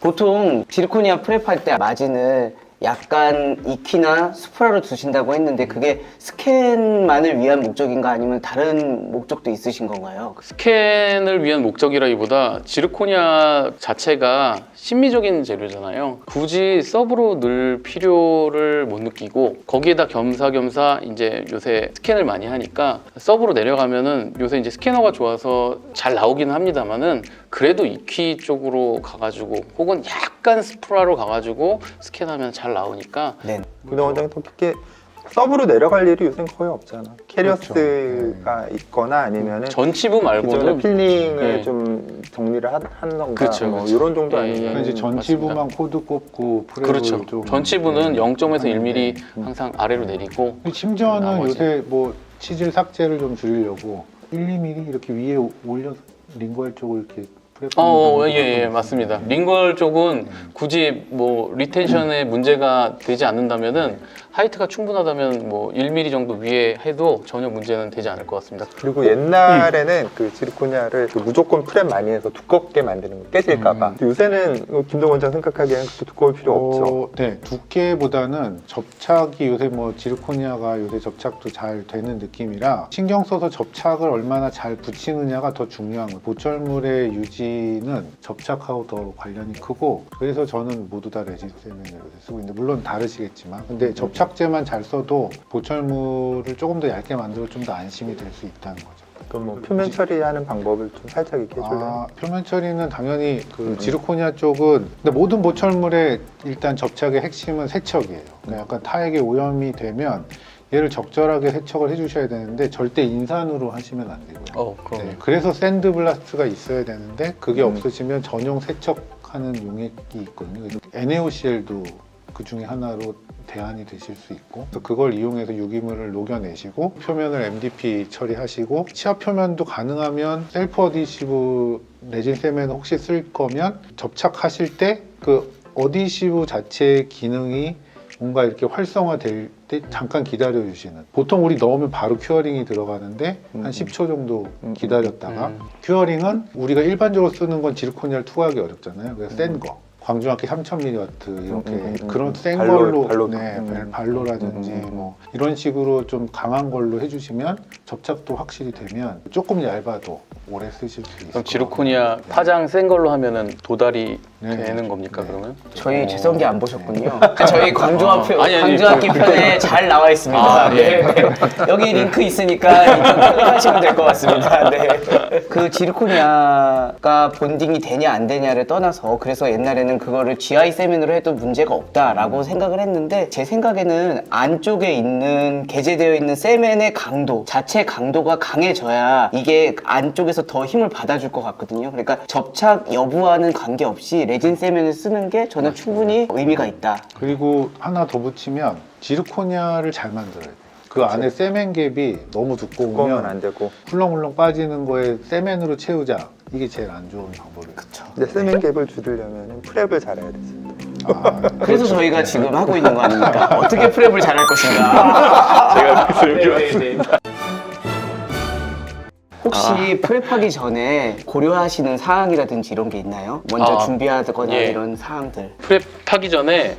보통 지르코니아 프랩할 때 마진을 약간 익히나 수프라로 두신다고 했는데 그게 스캔만을 위한 목적인가 아니면 다른 목적도 있으신 건가요? 스캔을 위한 목적이라기보다 지르코니아 자체가 심미적인 재료잖아요. 굳이 서브로 넣을 필요를 못 느끼고 거기에다 겸사겸사 이제 요새 스캔을 많이 하니까 서브로 내려가면은 요새 이제 스캐너가 좋아서 잘 나오기는 합니다만은 그래도 이퀴 쪽으로 가가지고 혹은 약간 스프라로 가가지고 스캔하면 잘 나오니까. 네. 근데 원장님 특히 서브로 내려갈 일이 요새 거의 없잖아. 캐리어스가 있거나 아니면은 전치부 기존의 말고는 필링을 네. 좀 정리를 하던가 그렇죠, 뭐 그렇죠. 이런 정도 예, 아니면 예. 이제 전치부만 코드 꼽고 프랩을 그렇죠. 좀 전치부는 0.에서 하는데. 1mm 항상 아래로 내리고 심지어는 나머지. 요새 뭐 치질 삭제를 좀 줄이려고 1, 2mm 이렇게 위에 올려 링거일 쪽을 이렇게 프랩 예, 맞습니다. 링걸 쪽은 굳이 뭐 리텐션에 문제가 되지 않는다면은 하이트가 충분하다면 뭐 1mm 정도 위에 해도 전혀 문제는 되지 않을 것 같습니다. 그리고 옛날에는 그 지르코니아를 그 무조건 프랩 많이 해서 두껍게 만드는 거 깨질까봐. 근데 요새는 김동 원장 생각하기에는 그렇게 두꺼울 필요 없죠. 네, 두께보다는 접착이 요새 뭐 지르코니아가 요새 접착도 잘 되는 느낌이라 신경 써서 접착을 얼마나 잘 붙이느냐가 더 중요한 거예요. 보철물의 유지는 접착하고 더 관련이 크고 그래서 저는 모두 다 레진 세면을 요새 쓰고 있는데 물론 다르시겠지만 근데 접착제만 잘 써도 보철물을 조금 더 얇게 만들어 좀 더 안심이 될 수 있다는 거죠. 그럼 뭐 표면 처리하는 방법을 좀 살짝 얘기해 줄래요? 표면 처리는 당연히 그 지르코니아 쪽은 근데 모든 보철물의 일단 접착의 핵심은 세척이에요. 그러니까 약간 타액에 오염이 되면 얘를 적절하게 세척을 해주셔야 되는데 절대 인산으로 하시면 안 되고요. 그럼 네, 그래서 샌드블라스트가 있어야 되는데 그게 없으시면 전용 세척하는 용액이 있거든요. NaOCl도 그 중에 하나로 대안이 되실 수 있고 그걸 이용해서 유기물을 녹여내시고 표면을 MDP 처리하시고 치아 표면도 가능하면 셀프 어디시브 레진 세면 혹시 쓸 거면 접착하실 때 그 어디시브 자체의 기능이 뭔가 이렇게 활성화될 때 잠깐 기다려 주시는 보통 우리 넣으면 바로 큐어링이 들어가는데 한 10초 정도 기다렸다가 큐어링은 우리가 일반적으로 쓰는 건 지르코니아를 투과하기 어렵잖아요. 그래서 센 거 광주학기 3000mW 이렇게 그런 센 걸로 발로라든지 뭐 이런 식으로 좀 강한 걸로 해주시면 접착도 확실히 되면 조금 얇아도 오래 쓰실 수 있어요. 그럼 지르코니아 파장 센 걸로 하면은 도달이 네. 되는 겁니까 네. 그러면? 저희 재성기 안 보셨군요. 저희 아니, 광주학기 편에 잘 나와 있습니다. 네. 여기 링크 있으니까 일단 클릭하시면 될 것 같습니다. 네. 그 지르코니아가 본딩이 되냐 안 되냐를 떠나서 그래서 옛날에는 그거를 GI 세면으로 해도 문제가 없다라고 생각을 했는데 제 생각에는 안쪽에 있는 게재되어 있는 세면의 강도 자체 강도가 강해져야 이게 안쪽에서 더 힘을 받아줄 것 같거든요. 그러니까 접착 여부와는 관계없이 레진 세면을 쓰는 게 저는 충분히 의미가 있다. 그리고 하나 더 붙이면 지르코니아를 잘 만들어야 돼요. 그 안에 세멘 갭이 너무 두꺼우면 두꺼우면 안 되고. 훌렁훌렁 빠지는 거에 세멘으로 채우자. 이게 제일 안 좋은 방법이에요. 근데 세면 갭을 줄이려면 프랩을 잘해야 되지. 그래서 저희가 지금 하고 있는 거 아닙니까? 어떻게 프랩을 잘할 것인가. 제가 그래서 혹시 프랩하기 전에 고려하시는 사항이라든지 이런 게 있나요? 먼저 준비하거나 예. 이런 사항들. 프랩하기 전에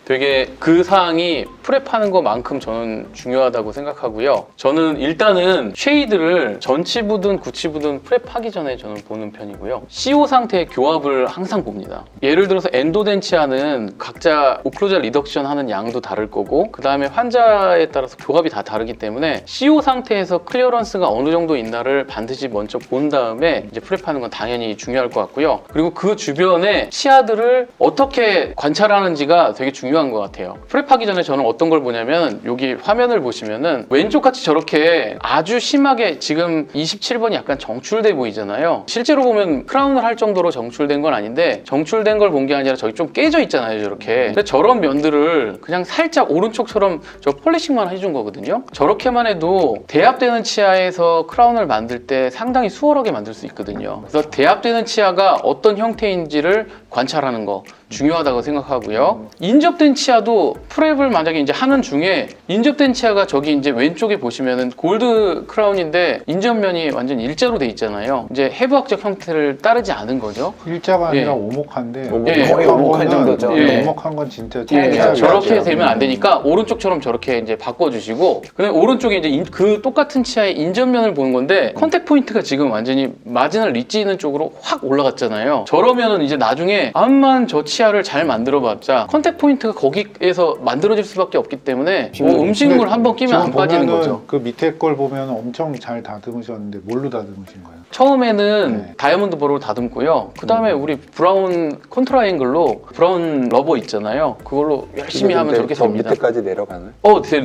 되게 그 사항이 프랩하는 것만큼 저는 중요하다고 생각하고요. 저는 일단은 쉐이드를 전치부든 구치부든 프랩하기 전에 저는 보는 편이고요. CO 상태의 교합을 항상 봅니다. 예를 들어서 엔도덴치아는 각자 오클루전 리덕션 하는 양도 다를 거고 그 다음에 환자에 따라서 교합이 다 다르기 때문에 CO 상태에서 클리어런스가 어느 정도 있나를 반드시 먼저 본 다음에 이제 프랩하는 건 당연히 중요할 것 같고요. 그리고 그 주변에 치아들을 어떻게 관찰하는지가 되게 중요한 것 같아요. 프랩하기 전에 저는 어떤 걸 보냐면 여기 화면을 보시면은 왼쪽같이 저렇게 아주 심하게 지금 27번이 약간 정출돼 보이잖아요. 실제로 보면 크라운을 할 정도로 정출된 건 아닌데 정출된 걸 본 게 아니라 저기 좀 깨져 있잖아요, 저렇게. 근데 저런 면들을 그냥 살짝 오른쪽처럼 저 폴리싱만 해준 거거든요. 저렇게만 해도 대합되는 치아에서 크라운을 만들 때 상당히 수월하게 만들 수 있거든요. 그래서 대합되는 치아가 어떤 형태인지를 관찰하는 거 중요하다고 생각하고요. 인접된 치아도 프랩을 만약에 이제 하는 중에 인접된 치아가 저기 이제 왼쪽에 보시면은 골드 크라운인데 인접면이 완전 일자로 돼 있잖아요. 이제 해부학적 형태를 따르지 않은 거죠. 일자가 아니라 예. 오목한데 예. 거의 오목한 정도죠. 예. 오목한 건 진짜 예, 태양이죠. 저렇게 되면 안 되니까 오른쪽처럼 저렇게 이제 바꿔주시고, 그다음에 오른쪽에 이제 그 똑같은 치아의 인접면을 보는 건데 컨택 포인트가 지금 완전히 마지널 릿지 있는 쪽으로 확 올라갔잖아요. 저러면은 이제 나중에 암만 저 치아를 잘 만들어봤자 컨택 포인트가 거기에서 만들어질 수밖에 없기 때문에 뭐 음식물 한번 끼면 안 지금 빠지는 보면은 거죠. 그 밑에 걸 보면 엄청 잘 다듬으셨는데 뭘로 다듬으신 거예요? 처음에는 네. 다이아몬드 버로 다듬고요. 그 다음에 우리 브라운 컨트라이앵글로 브라운 러버 있잖아요. 그걸로 열심히 하면 저렇게 저 됩니다. 밑에까지 내려가나요?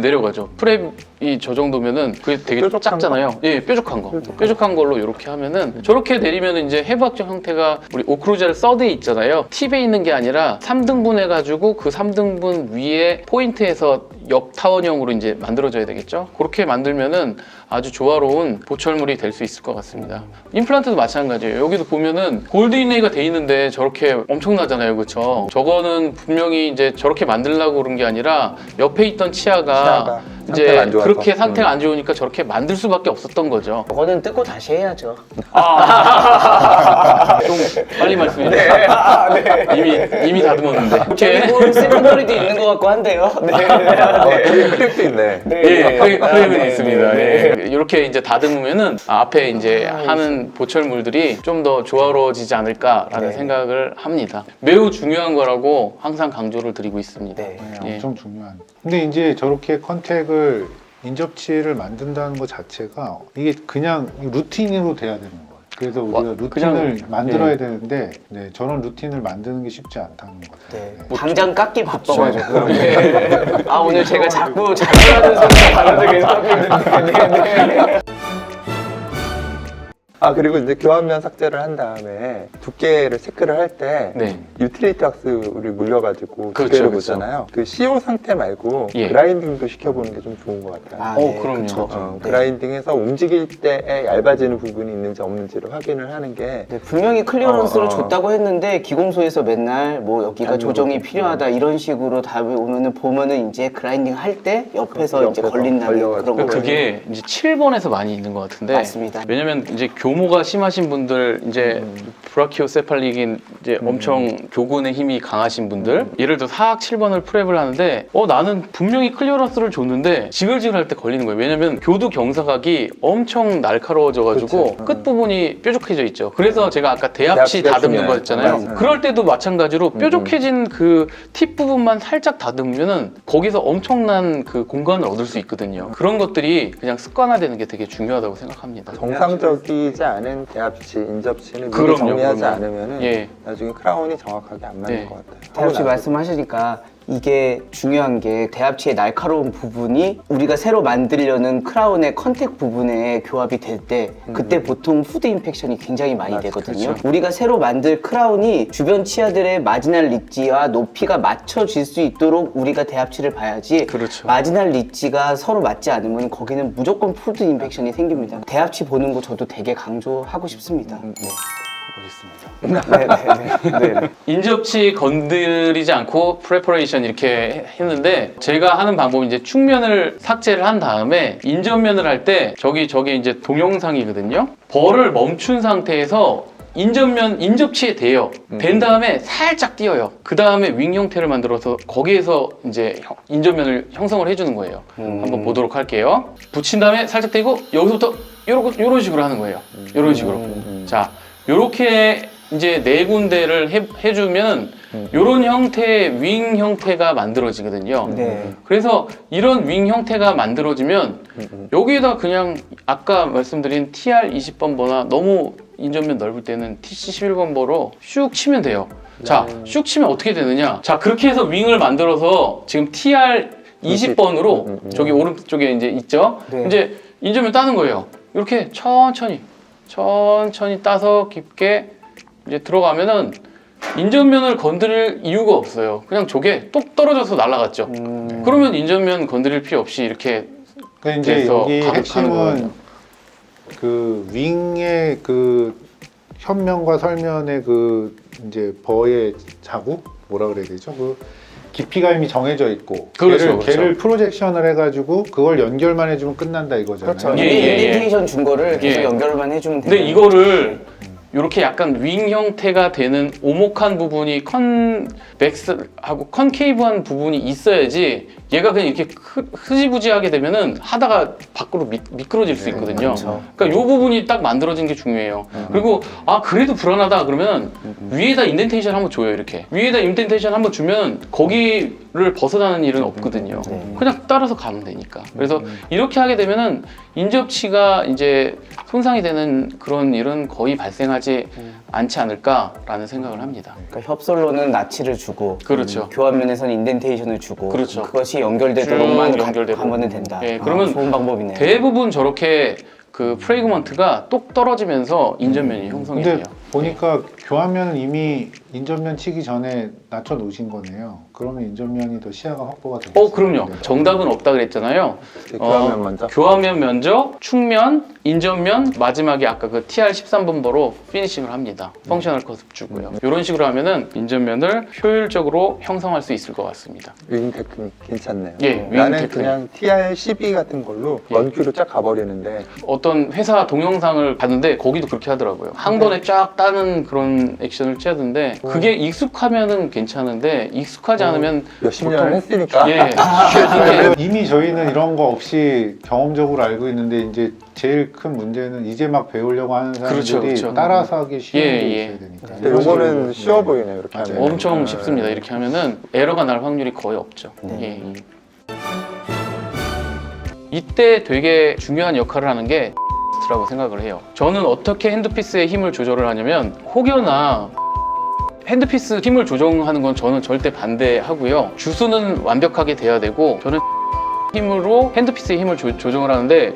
내려가죠. 프랩이 저 정도면은 그게 되게 뾰족한 작잖아요. 예, 뾰족한 거. 뾰족한 걸로 이렇게 하면은 저렇게 내리면은 이제 해부학적 형태가 우리 오크루젤 서드에 있잖아요. 팁에 있는 게 아니라 3등분 해가지고 그 3등분 위에 포인트에서 옆 타원형으로 이제 만들어져야 되겠죠. 그렇게 만들면은 아주 조화로운 보철물이 될 수 있을 것 같습니다. 임플란트도 마찬가지예요. 여기도 보면은 골드 인레이가 돼 있는데 저렇게 엄청나잖아요, 그렇죠? 저거는 분명히 이제 저렇게 만들려고 그런 게 아니라 옆에 있던 치아가 이제 상태가 안 좋아서. 그렇게 상태가 안 좋으니까 저렇게 만들 수밖에 없었던 거죠. 저거는 뜯고 다시 해야죠. 좀 빨리 말씀해 주세요. 이미 다듬었는데. 저기 뭐 세븐더리도 있는 것 같고 한데요. 네. 크립도 있네. 예, 프레임은 네, 있습니다. 네, 예. 이렇게 이제 다듬으면은 앞에 이제 하는 보철물들이 좀 더 조화로워지지 않을까라는 네. 생각을 합니다. 매우 중요한 거라고 항상 강조를 드리고 있습니다. 네. 네, 예. 엄청 중요한. 근데 이제 저렇게 컨택을 인접치를 만든다는 것 자체가 이게 그냥 루틴으로 돼야 되는 거예요. 그래서 우리가 루틴을 그냥, 만들어야 예. 되는데 네, 저런 루틴을 만드는 게 쉽지 않다는 것 같아요. 네. 네. 당장 깎기 바빠가지고. 네. 아 오늘 제가 자꾸 잘하는 소리가 달라서 계속 하고 있는데. 네. 아 그리고 이제 교환면 삭제를 한 다음에 두께를 체크를 할 때 네. 유틸리티 왁스를 물려가지고 그렇죠, 두께를 그렇죠. 보잖아요. 그 CO 상태 말고 예. 그라인딩도 시켜보는 게 좀 좋은 것 같아요. 아, 그럼요. 그쵸. 네. 그라인딩해서 움직일 때 얇아지는 부분이 있는지 없는지를 확인을 하는 게 네, 분명히 클리어런스를 어. 줬다고 했는데 기공소에서 맨날 뭐 여기가 조정이 필요하다 이런 식으로 답이 오면은 보면은 이제 그라인딩 할 때 옆에서 이제 걸린다는 걸려가지고. 그런 거. 그게 이제 7번에서 많이 있는 것 같은데. 맞습니다. 왜냐면 이제 교모가 심하신 분들, 이제 브라키오세팔릭인 이제 엄청 교군의 힘이 강하신 분들, 예를 들어 4학 7번을 프랩을 하는데 나는 분명히 클리어런스를 줬는데 지글지글 할 때 걸리는 거예요. 왜냐면 교두 경사각이 엄청 날카로워져가지고 그치. 끝부분이 뾰족해져 있죠. 그래서 제가 아까 대합치 대합치가 다듬는 중요해요. 거였잖아요. 맞아요. 그럴 때도 마찬가지로 뾰족해진 그 팁 부분만 살짝 다듬으면은 거기서 엄청난 그 공간을 얻을 수 있거든요. 그런 것들이 그냥 습관화되는 게 되게 중요하다고 생각합니다. 정상적이지 않은 대합치, 인접치는 미리 그럼요, 정리하지 그럼요. 않으면 예. 나중에 크라운이 정확하게 안 맞는 네. 것 같아요. 대합치 하고 말씀하시니까 이게 중요한 게 대합치의 날카로운 부분이 우리가 새로 만들려는 크라운의 컨택 부분에 교합이 될 때 그때 보통 푸드 인펙션이 굉장히 많이 맞아, 되거든요. 그렇죠. 우리가 새로 만들 크라운이 주변 치아들의 마지날 릿지와 높이가 맞춰질 수 있도록 우리가 대합치를 봐야지 그렇죠. 마지날 릿지가 서로 맞지 않으면 거기는 무조건 푸드 인펙션이 생깁니다. 대합치 보는 거 저도 되게 강조하고 싶습니다. 네. 네. 인접치 건드리지 않고 프레퍼레이션 이렇게 했는데 제가 하는 방법은 이제 축면을 삭제를 한 다음에 인접면을 할 때 저기 이제 동영상이거든요. 벌을 멈춘 상태에서 인접치에 대요. 된 다음에 살짝 띄어요. 그 다음에 윙 형태를 만들어서 거기에서 이제 인접면을 형성을 해주는 거예요. 한번 보도록 할게요. 붙인 다음에 살짝 띄고 여기서부터 요런 식으로 하는 거예요. 요런 식으로. 자, 요렇게 이제 네 군데를 해주면 요런 형태의 윙 형태가 만들어지거든요. 네. 그래서 이런 윙 형태가 만들어지면 여기에다 그냥 아까 말씀드린 TR20번 버나 너무 인접면 넓을 때는 TC11번 버로 슉 치면 돼요. 자, 슉 치면 어떻게 되느냐? 자, 그렇게 해서 윙을 만들어서 지금 TR20번으로 저기 오른쪽에 이제 있죠? 네. 이제 인접면 따는 거예요. 이렇게 천천히 따서 깊게 이제 들어가면은 인접면을 건드릴 이유가 없어요. 그냥 저게 똑 떨어져서 날아갔죠. 그러면 인접면 건드릴 필요 없이 이렇게 그러니까 이제 그래서 여기 가는 핵심은 거예요. 그 윙의 그 현면과 설면의 그 이제 버의 자국 뭐라 그래야 되죠? 그 깊이가 이미 정해져 있고 그렇죠, 걔를 프로젝션을 해가지고 그걸 연결만 해주면 끝난다 이거잖아요. 그렇죠. 예, 예, 예. 인덴테이션 준 거를 계속 예. 연결만 해주면 돼요. 근데 이거를 이렇게 약간 윙 형태가 되는 오목한 부분이 컨벡스하고 컨케이브한 부분이 있어야지 얘가 그냥 이렇게 흐지부지하게 되면은 하다가 밖으로 미끄러질 수 있거든요. 그렇죠. 그러니까 이 부분이 딱 만들어진 게 중요해요. 그리고 아 그래도 불안하다 그러면 위에다 인덴테이션 한번 줘요. 이렇게 위에다 인덴테이션 한번 주면 거기를 벗어나는 일은 없거든요. 그냥 따라서 가면 되니까. 그래서 이렇게 하게 되면은 인접치가 이제 손상이 되는 그런 일은 거의 발생하지 않지 않을까라는 생각을 합니다. 그러니까 협솔로는 나치를 주고 그렇죠. 교환면에서는 인덴테이션을 주고 그렇죠. 그것이 연결되도록만 쭉 연결되고. 가면 된다. 예, 그러면 좋은 방법이네요. 대부분 저렇게 그 프레그먼트가 똑 떨어지면서 인전면이 형성이 근데 돼요. 보니까 교환면은 이미 인전면 치기 전에 낮춰 놓으신 거네요. 그러면 인전면이 더 시야가 확보가 되겠어요. 그럼요. 정답은 없다 그랬잖아요. 교환면 먼저. 교환면 먼저, 축면, 인전면, 마지막에 아까 그 TR13번보로 피니싱을 합니다. 펑셔널 컷 주고요. 이런 식으로 하면은 인전면을 효율적으로 형성할 수 있을 것 같습니다. 윙 테크닉 괜찮네요. 예, 윙 나는 테크닉. 그냥 TR12 같은 걸로 예. 원큐로 쫙 가버리는데 어떤 회사 동영상을 봤는데 거기도 그렇게 하더라고요. 한 번에 쫙 따는 그런 액션을 취하던데 그게 익숙하면은 괜찮은데 익숙하지 않으면 몇십 년을 했으니까 예, 이게 이미 저희는 이런 거 없이 경험적으로 알고 있는데 이제 제일 큰 문제는 이제 막 배우려고 하는 사람들이 그렇죠, 그렇죠. 따라서 하기 쉬운 예, 게 예. 있어야 되니까. 근데 요거는 쉬워 보이네요. 이렇게 맞아요. 하면. 엄청 쉽습니다. 이렇게 하면은 에러가 날 확률이 거의 없죠. 예. 이때 되게 중요한 역할을 하는 게 라고 생각을 해요. 저는 어떻게 핸드피스의 힘을 조절을 하냐면 혹여나 핸드피스 힘을 조정하는 건 저는 절대 반대하고요. 주수는 완벽하게 돼야 되고 저는 힘으로 핸드피스의 힘을 조정을 하는데